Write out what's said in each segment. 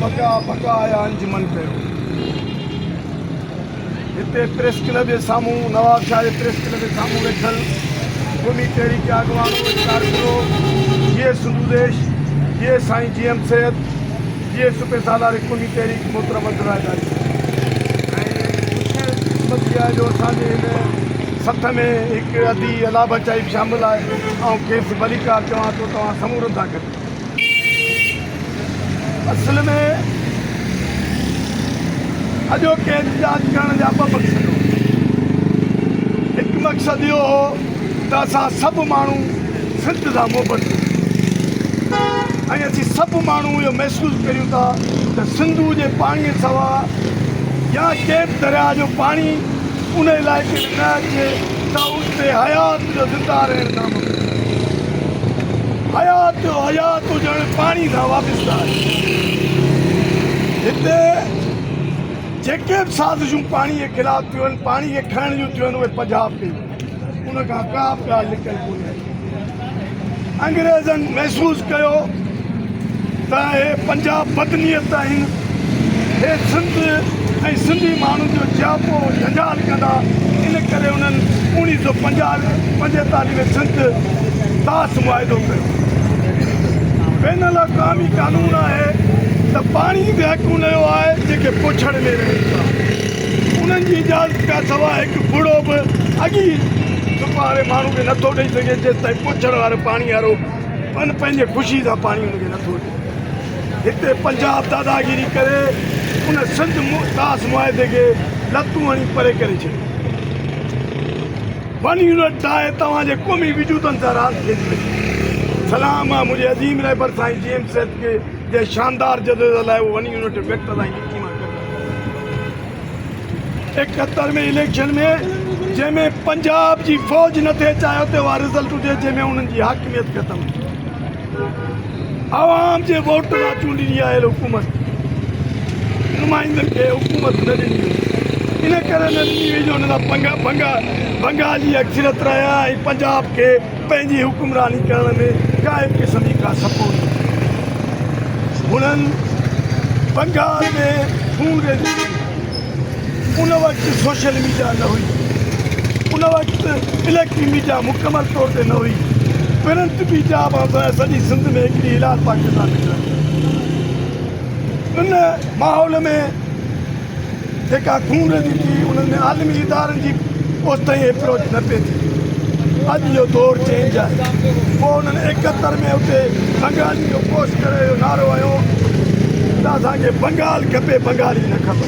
भॻा भॻा आया अंजुमन कयो। हिते प्रेस क्लब जे साम्हूं नवाब शाह जे प्रेस क्लब जे साम्हूं वेठल क़ौमी तहरीक अॻवान कारकुनो जीए सिंधु देश जीए साईं GM सैयद जीए सूबे सालार क़ौमी तहरीक मोहतरम अब्दुल्ला ऐं जो असांजे हिन सथ में हिकु अदी अलाह बचाई बि शामिलु आहे ऐं खेसि मलिकार चवां थो तव्हां समूरनि था गॾु। असल में अॼोके एहतजाज करण जा ॿ मक़सद हो। हिकु मक़सदु इहो हो त असां सभु माण्हू सिंध सां मुहबत ऐं असीं सभु माण्हू इहो महसूसु करियूं था त सिंधू जे पाणीअ सवाइ या कंहिं बि दरिया जो पाणी उन इलाइक़े में न अचे त उते हयात जो ज़िंदा रहणु नामुमकिन। हयात हुजणु पाणी सां वाबस्ता आहे। हिते जेके बि साज़िशूं पाणीअ जे ख़िलाफ़ थियूं आहिनि, पाणी खे खणण जूं थियूं आहिनि, उहे पंजाब कयूं। उनखां का बि ॻाल्हि निकितल कोन्हे। अंग्रेज़नि महसूसु कयो त हे पंजाब बदनीयत आहिनि, हे सिंध ऐं सिंधी माण्हुनि जो जियापो झंझाल कंदा। इन करे उन्हनि 1945 में सिंध दास मुआइदो कयो। बैन अल-अक़वामी कानून आहे त पाणी बि हक़ु उनजो आहे जेके पुछड़ में रहनि था। उन्हनि जी इजाज़त खां सवाइ हिकु बुढ़ो बि अॻी दुख वारे माण्हू खे नथो ॾेई सघे जेसि ताईं पुछड़ वारो पाणी वारो पंहिंजे ख़ुशी सां पाणी हुनखे नथो ॾिए। हिते पंजाब दादागिरी करे उन सिंध दास मुआइदे खे लतूं हणी परे करे छॾियो। 1 यूनिट ठाहे तव्हांजे क़ौमी वजूदनि सां रांदि खेॾी। सलाम आहे मुंहिंजे अज़ीम रहबर साईं GM सैयद खे जे शानदार जदोजहद लाइ उहो 1 यूनिट व्यक्त ताईं कीमा कयो। 71 में इलेक्शन में जंहिंमें पंजाब जी फ़ौज न थिए चाहे उते उहा रिज़ल्ट हुजे जंहिंमें उन्हनि जी हाकिमियत ख़तमु थी। आवाम जे वोट सां चूंडी आयल हुकूमत नुमाइंदनि खे हुकूमत न ॾिनी। इन करे न ॾिनी वई जो हुन सां बंगाली अक्सरियत रहिया ऐं पंजाब खे पंहिंजी हुकुमरानी करण में काई बि क़िस्म जी का सपोर्ट। हुननि बंगाल में खून उन वक़्तु सोशल मीडिया न हुई, उन वक़्तु इलेक्ट्रिक मीडिया मुकमल तौर ते न हुई। प्रिंट मीडिया सॼी सिंध में हिकिड़ी हिलाल पाकिस्तान निकिरंदी। उन माहौल में जेका खून थी उन्हनि में आलमी इदारनि जी ओसिताईं अप्रोच न पई थिए। अॼु जो दौर चेंज आहे। पोइ उन्हनि 71 में उते बंगाली जो पोस्ट करे नारो आयो त असांखे बंगाल खपे, बंगाली न खपे।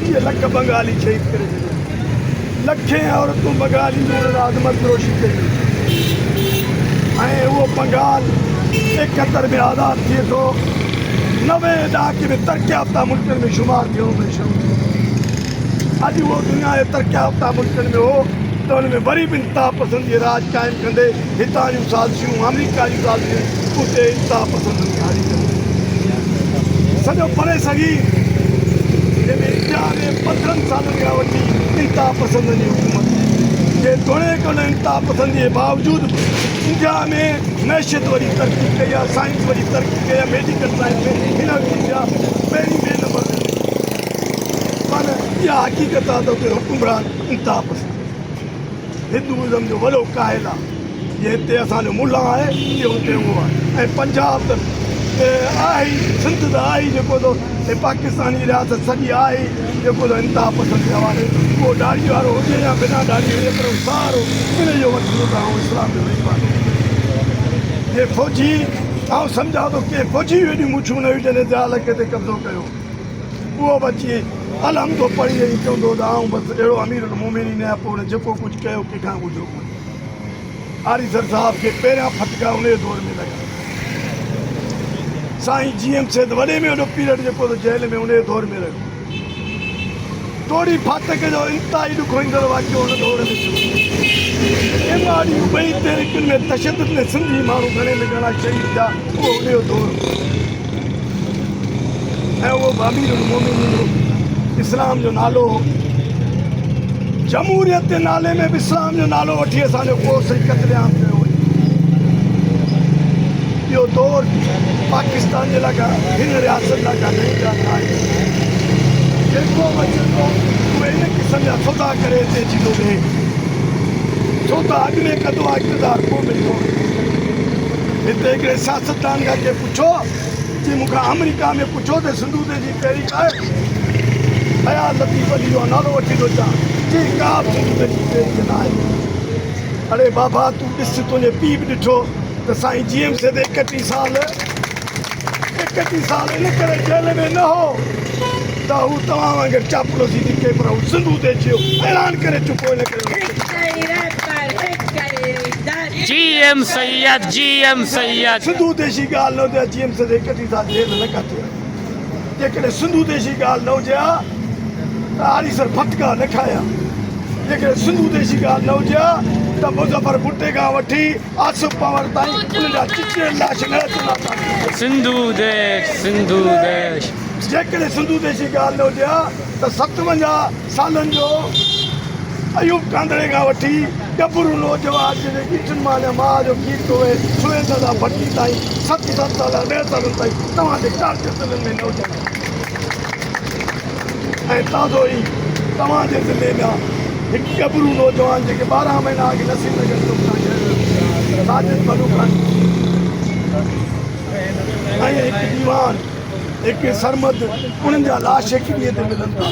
इहे लख बंगाली शहीद करे छॾिया। लखे औरतूं बंगाली जो उन्हनि आज़मत रोशी कई ऐं उहो बंगाल 71 में आज़ादु थिए थो। 90 ॾहाके में तरक़ी याफ़्ता मुल्कनि में शुमार थियो में शुरू थियो। अॼु उहो दुनिया जे तरक़ी याफ़्ता मुल्कनि में हो त हुन में वरी बि इंतिहा पसंदीअ राज क़ाइमु कंदे हितां जूं साज़िशूं अमरीका जूं साज़िशूं उते इंतिहा पसंदि में हारी कंदे सॼो परे सघी जंहिंमें इंडिया में 15 सालनि खां वठी इंतिहा पसंदि जी हुकूमत जे तोड़े कोन इंतिहा पसंदीअ जे बावजूदि इंडिया में मैशियत वरी तरक़ी कई आहे, साइंस वरी तरक़ी कई आहे, मेडिकल साइंस में हिन वक़्तु इंडिया पहिरीं ॿिए नंबर ते। पर इहा हक़ीक़त आहे त उते हुकुमरान इंतिहा पसंदि हिंदुइज़म जो वॾो काइल आहे। जे हिते असांजो मुल्ला आहे इहो हुते उहो आहे। ऐं पंजाब त आहे ई, सिंध त आहे ई जेको थो पाकिस्तानी रियासत सॼी आहे ई जेको थो इंतिहा पसंदि वारे उहो ॾाढ़ी वारो हुजे या बिना ॾाढ़ी हुजे पर सारो इन जो मसइलो त ऐं इस्लाम जो वेपारो जे फ़ौजी ऐं सम्झा थो के फ़ौजी हेॾियूं मुछूं न हुई जॾहिं ज़ाल खे ते कब्ज़ो कयो। उहो बि अची अलहम थो पढ़ी ऐं चवंदो त आऊं बसि अहिड़ो अमीर मोमिनीन आहियां। पोइ जेको कुझु कयो कंहिंखां ॿुधो कोन्हे। आरीसर साहिब खे पहिरियां फटका उन दौर में लॻा। साईं GM सैयद वॾे में वॾो पीरियड जेको जेल में उन दौर में रहियो। तोड़ी फाटक जो इंतिहाई ॾुखो ईंदड़ वाक़ियो हुन दौर में थियो। एमाड़ियूं ॿई तहरीकुनि में तशदुद में सिंधी माण्हू घणे में घणा शहीद थिया उहो उन जो दौर ऐं उहो अमीरुल मोमिनीन इस्लाम जो नालो जमहूरियत जे नाले में बि इस्लाम जो नालो वठी असांजो कोर्स कतलेआम कयो। इहो दौर पाकिस्तान जे लॻा हिन रियासत लॻा नहीं जाता है जेको वचंदो उहे इन क़िस्म जा सौदा करे हिते अची थो वेहे सौदा अॻु में कंदो आहे इक़्तिदार पोइ मिलंदो हिते हिकिड़े सियासतदान खां के पुछो जी मूंखां अमेरिका में पुछो त सिंधु ते जी पहिरीं आहे ख़याल लतीफ़ अली जो नालो वठी थो अचां जी का बि सिंधु ते जी पहिरीं न आहे अरे बाबा तूं ॾिस तुंहिंजे पीउ बि ॾिठो त साईं GMC ते 31 साल इन करे जेल में न हो त हू तव्हां वांगुरु चापलूसी थी के पर हू सिंधु ते अचियो ऐलान करे चुको इन करे GM सैयद सिंधु देशी ॻाल्हि न हुजे GMC ते 31 साल जेल न कटे जेकॾहिं सिंधु देशी ॻाल्हि न हुजे हा त आरीसर फटका न खाया जेकॾहिं सिंधु देशी ॻाल्हि न हुजे हा त मुज़फ़र भुट्टे खां वठी आसिफ पंवर ताईं उन जा चिचियल लाश न अचंदा सिंधु देश जेकॾहिं सिंधु देशी ॻाल्हि न हुजे हा त 57 सालनि जो अयूब कांदड़े खां वठी गबरू नौजवान जॾहिं ॾिठनि मां माउ जो गीत थो वहे सुहेज़ भट्टी ताईं 7 साल 10 सालनि ताईं तव्हांजे कारजतलनि में न हुजनि ऐं ताज़ो ई तव्हांजे ज़िले में हिकु गबरू नौजवान जेके 12 महीना अॻु नसीब नगर साजिद मलूकानी ऐं हिकु दीवान हिकु सरमद उन्हनि जा लाश हिकु ॾींहं ते मिलनि था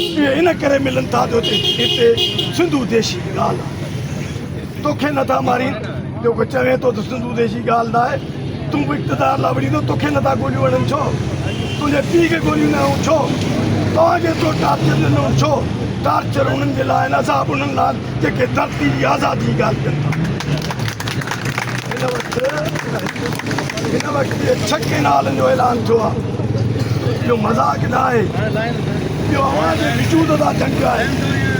इहे इन करे मिलनि था जो हिते सिंधु देशी ॻाल्हि आहे तोखे नथा मारीनि जेको चवे थो त सिंधु देशी ॻाल्हि न आहे तूं बि इक़्तिदार लाइ वञी थो तोखे नथा गोलियूं वञनि छो तुंहिंजे पीउ खे गोलियूं न हूं छो तव्हांखे तो टार्चर ॾिनो छो टार्चर उन्हनि जे लाइ असाब उन्हनि लाइ जेके धरती जी आज़ादी जी ॻाल्हि कनि था हिन वक़्तु 6 केनालनि जो ऐलान थियो आहे इहो मज़ाक़ न आहे इहो अवां जे वजूद सां जंग आहे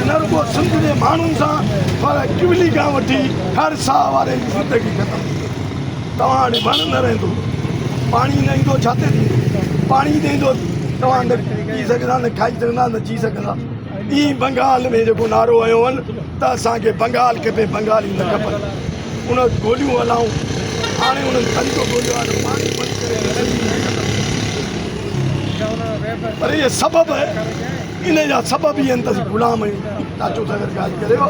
न रुॻो सिंध जे माण्हुनि सां पर किवली खां वठी हर साह वारे जी ज़िंदगी ख़तमु तव्हां हाणे वण न रहंदो पाणी न ईंदो छा ते थींदो पाणी न ईंदो तव्हां न पी सघंदा न खाई सघंदा न जी सघंदा ई बंगाल में जेको नारो आयो आहिनि त असांखे बंगाल खपे बंगाली न खपनि उन गोलियूं हलाऊं हाणे उन्हनि तरीक़ो ॻोल्हियो आहे त पाणी बंदि करे पर इहे सबब इन जा सबब ई आहिनि त ग़ुलाम चाचो सां गॾु ॻाल्हि करियो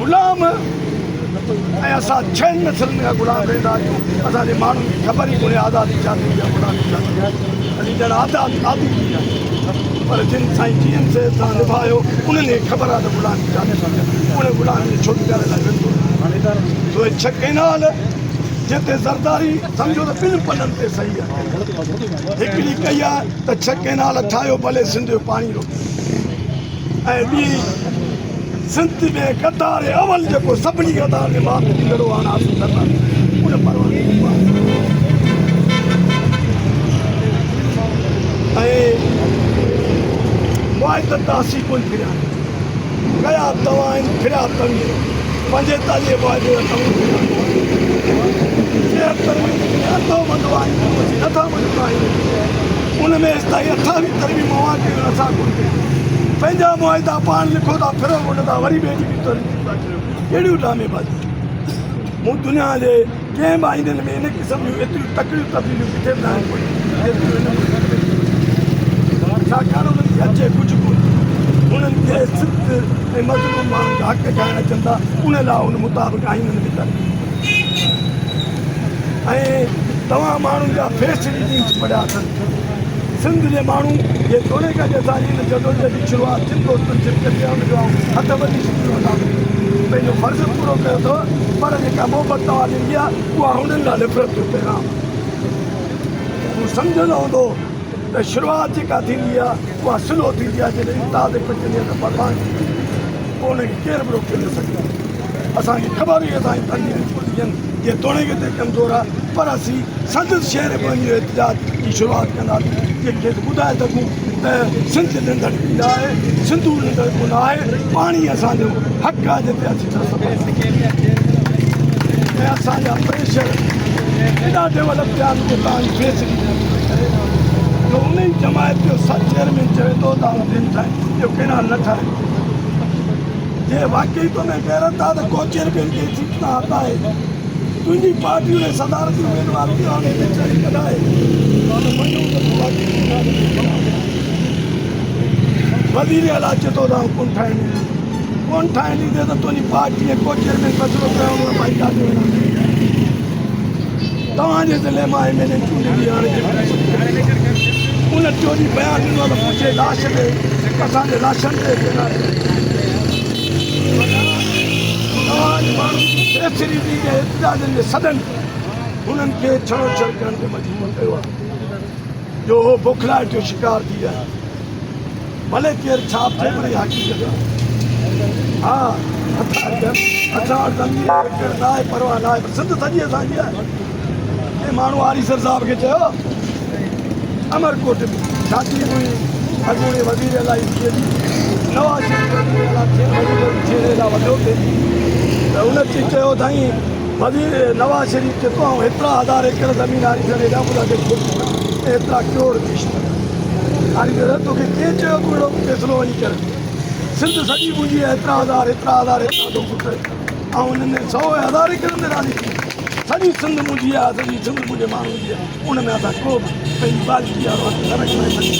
ग़ुलाम ऐं असां 6 नसलनि खां ग़ुलाम रहंदा आहियूं असांजे माण्हुनि खे ख़बर ई कोन्हे आज़ादी छा थींदी आहे ग़ुलामी छा थींदी आहे हली ॼण आदी थी आहे पर जिन साईं GMC सां निभायो उन्हनि खे ख़बर आहे त ग़ुलामी छा थींदी आहे उन ग़ुलामी छो थी करे लॻंदो सो 6 केनाल जिते ज़रदारी सम्झो त 2 पलनि ते सही आहे हिकिड़ी कई आहे त 6 केनाल ठाहियो भले सिंध जो पाणी रोकियो ऐं ॿी सिंध में क़तार अवल जेको सभिनी क़तार में माप ॾींदड़ो आहे उन परवाने ऐं मुआइदत तासी कोन फिरिया कया तव्हां आहिनि फिरिया तव्हीं 45 मुआइदे अथो मज़ो आहे नथा मज़ो आहिनि उन में ताईं 28 तरवी मवाक़े असां कोन पंहिंजा मुआइदा पाण लिखो था फिरो कोन था वरी ॿिए जी कहिड़ियूं ड्रामेबाज़ी मूं दुनिया जे कंहिं बि आईंदनि में इन क़िस्म जूं एतिरियूं तकड़ियूं तब्दीलियूं किथे बि न आहिनि छाकाणि उन्हनि खे अचे कुझु कोन्हे उन्हनि खे सिंध ऐं मज़लूम माण्हुनि खे हक़ ठाहिण अचनि था उन लाइ उन मुताबिक़ आईननि में अथनि ऐं तव्हां माण्हुनि जा फेस रीडिंग्स पढ़िया अथनि सिंध जे माण्हू जे थोरे खां असांजी हिन जदोजहद जी शुरूआति सिंध करिया हुनजो हथ वधी पंहिंजो फ़र्ज़ु पूरो कयो अथव पर जेका मोहबत तव्हां ॾिनी आहे उहा हुननि लाइ नफ़रत जो पैगाम हू सम्झंदो हूंदो त शुरूआति जेका थींदी आहे उहा स्लो थींदी आहे जॾहिं इंतिहा ते पहुचंदी आहे त परवान पोइ हुनखे केरु बि रोके न सघंदो असांखे ख़बर हुई असांजी तंजीम पोज़ीशन जे तोड़े ते कमज़ोर आहे पर असीं संदसि शहर पंहिंजो एहतजाज जी शुरूआति कंदासीं जंहिंखे ॿुधाए सघूं त सिंध नंढड़ न आहे सिंधू नंढड़ कोन आहे पाणी असांजो हक़ु आहे जिते अची था सघूं ऐं असांजा प्रेशर एॾा डेवलप थिया आहिनि जो तव्हांजी फेस जो उन ई जमायत जो चेयरमैन चवे थो तव्हां दिन ठाहे इहो केनाल न ठाहे जे वाकई तो में गैरत आहे त को चेयरमैन खे जीतना आता है तुझी पार्टी ने सदारत उम्मीदवार की आने में चली कदाए वजीर आला चतो दा कौन ठाणी दे तो तुझी पार्टी ने को चेयरमैन बचरो पे उन भाई का देना तवाजे जिले में मैंने चुनी दी आने उन चोरी बयान नो तो पूछे लाश दे असा दे राशन दे देना श्री दी के इत्यादि ने सदन उन्हनि खे छड़ो छड़ करण ते मजबूर कयो आहे जो हो बुखलाहट जो शिकार थी विया भले केरु छाप थिए पर इहा हक़ीक़त आहे हा हथार दंगी न आहे परवाह न आहे सिंध सॼी असांजी आहे हे माण्हू आरीसर साहिब खे चयो अमरकोट में शादी हुई अॻूणे वज़ीर अलाई थी नवाज़ शरीफ़ वॾो थिए त उन चई चयो साईं वज़ीर नवाज़ शरीफ़ चए थो ऐं हेतिरा हज़ार एकड़ ज़मीन आरीसर हेॾा ॿुधा खे एतिरा करोड़ किश्त आरीसर तोखे केरु चयो तूं अहिड़ो फ़ैसिलो वञी करे सिंध सॼी मुंहिंजी आहे एतिरा हज़ार हेतिरा थो पुटु ऐं हुननि 100,000 एकड़ में राज़ी थी सॼी सिंध मुंहिंजी आहे सॼी सिंध मुंहिंजे माण्हुनि जी आहे उन में असां को पंहिंजी बालकी वारो